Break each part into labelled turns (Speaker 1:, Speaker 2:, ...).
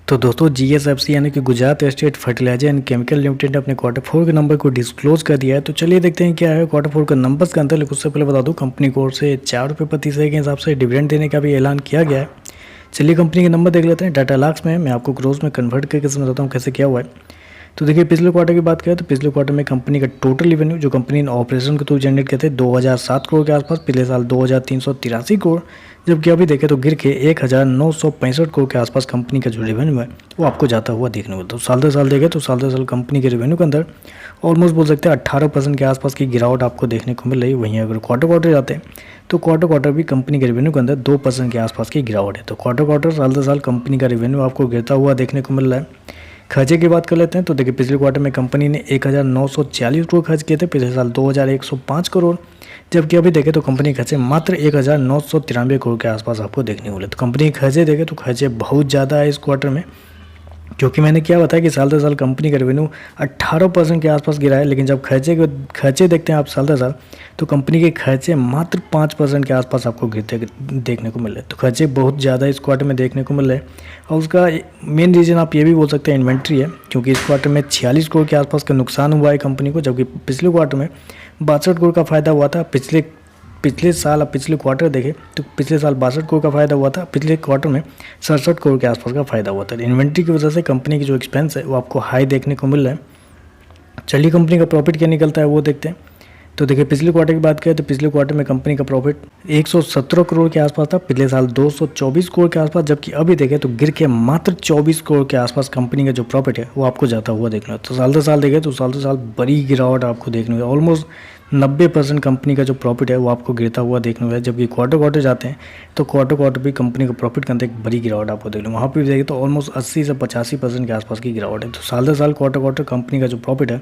Speaker 1: तो दोस्तों जीएसएफसी यानी कि Gujarat State Fertilizer and Chemical Limited ने अपने क्वार्टर 4 के नंबर को डिस्क्लोज कर दिया है। तो चलिए देखते हैं क्या है क्वार्टर 4 का नंबर्स का अंतर। लेकिन उससे पहले बता दूं कंपनी को ओर से 4 रुपये प्रति शेयर के हिसाब से डिविडेंड देने का भी ऐलान किया गया है। चलिए कंपनी के नंबर देख लेते हैं। डाटा लाख्स में मैं आपको क्रोज में कन्वर्ट करके समझाता हूँ कैसे क्या हुआ है। तो देखिए पिछले क्वार्टर की बात करें तो पिछले क्वार्टर में कंपनी का टोटल रेवेन्यू जो कंपनी ने ऑपरेशन के थ्रू जनरेट किए थे 2007 करोड़ के आसपास, पिछले साल 2383 करोड़, जबकि अभी देखें तो गिर के 1965 करोड़ के आसपास कंपनी का जो रेवेन्यू है वो आपको जाता हुआ देखने को मिलता है। तो साल दर साल देखें तो साल दर साल कंपनी के रेवेन्यू के अंदर ऑलमोस्ट बोल सकते हैं 18% के आसपास की गिरावट आपको देखने को मिल रही है। वहीं अगर क्वार्टर जाते हैं तो क्वार्टर भी कंपनी के रेवेन्यू के अंदर 2% के आसपास की गिरावट है। तो क्वार्टर साल दर साल कंपनी का रेवेन्यू आपको गिरता हुआ देखने को मिल रहा है। खर्चे की बात कर लेते हैं तो देखिए पिछले क्वार्टर में कंपनी ने 1940 करोड़ खर्च किए थे, पिछले साल 2105 करोड़, जबकि अभी देखें तो कंपनी के खर्चे मात्र 1993 करोड़ के आसपास आपको देखने को मिले। तो कंपनी के खर्चे देखें तो खर्चे बहुत ज़्यादा है इस क्वार्टर में, क्योंकि मैंने क्या बताया कि साल दर साल कंपनी का रेवेन्यू 18% के आसपास गिरा है। लेकिन जब खर्चे देखते हैं आप साल दर साल तो कंपनी के खर्चे मात्र 5% के आसपास आपको गिरते देखने को मिल रहे हैं। तो खर्चे बहुत ज़्यादा इस क्वार्टर में देखने को मिल रहे हैं। और उसका मेन रीज़न आप ये भी बोल सकते हैं इन्वेंट्री है, क्योंकि इस क्वार्टर में 46 करोड़ के आसपास का नुकसान हुआ है कंपनी को, जबकि पिछले क्वार्टर में 62 करोड़ का फ़ायदा हुआ था। पिछले साल आप पिछले क्वार्टर देखें तो पिछले साल 62 करोड़ का फ़ायदा हुआ था, पिछले क्वार्टर में 67 करोड़ के आसपास का फ़ायदा हुआ था। इन्वेंट्री की वजह से कंपनी की जो एक्सपेंस है वो आपको हाई देखने को मिल रहा है। चलिए कंपनी का प्रॉफिट क्या निकलता है वो देखते हैं। तो देखिए पिछले क्वार्टर की बात करें तो पिछले क्वार्टर में कंपनी का प्रॉफिट 117 करोड़ के आसपास था, पिछले साल 224 करोड़ के आसपास, जबकि अभी देखें तो गिर के मात्र 24 करोड़ के आसपास कंपनी का जो प्रॉफिट है वो आपको जाता हुआ देखना है। तो साल दर साल देखें तो साल दर साल बड़ी गिरावट आपको देखने को, ऑलमोस्ट 90% कंपनी का जो प्रॉफिट है वो आपको गिरता हुआ देखने को है। जबकि क्वार्टर जाते हैं तो क्वार्टर भी कंपनी का प्रॉफिट के अंदर एक बड़ी गिरावट आपको देख लो, वहाँ पर भी देखें तो ऑलमोस्ट 80 से 85% के आसपास की गिरावट है। तो साल दर साल क्वार्टर कंपनी का जो प्रॉफिट है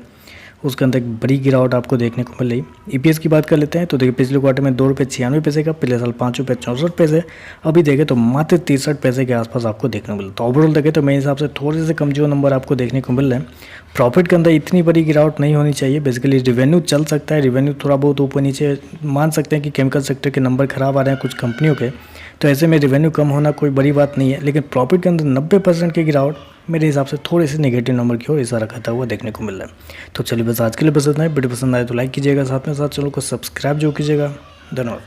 Speaker 1: उसके अंदर एक बड़ी गिरावट आपको देखने को मिल रही। ईपीएस की बात कर लेते हैं तो देखिए पिछले क्वार्टर में 2 रुपये 96 पैसे का, पिछले साल 5 रुपये 64 पैसे, अभी देखें तो मात्र 63 पैसे के आसपास आपको देखने को मिला। तो ओवरऑल देखें तो मेरे हिसाब से थोड़े से कमजोर नंबर आपको देखने को मिल रहे हैं। प्रॉफिट के अंदर इतनी बड़ी गिरावट नहीं होनी चाहिए। बेसिकली रेवेन्यू चल सकता है, रेवेन्यू थोड़ा बहुत ऊपर नीचे मान सकते हैं कि केमिकल सेक्टर के नंबर खराब आ रहे हैं कुछ कंपनियों के, तो ऐसे में रेवेन्यू कम होना कोई बड़ी बात नहीं है। लेकिन प्रॉफिट के अंदर 90% की गिरावट मेरे हिसाब से थोड़ी सी नेगेटिव नंबर की ओर इशारा करता हुआ देखने को मिल रहा है। तो चलिए बस आज के लिए बस इतना है। वीडियो पसंद आए तो लाइक कीजिएगा, साथ में साथ चैनल को सब्सक्राइब जो कीजिएगा। धन्यवाद।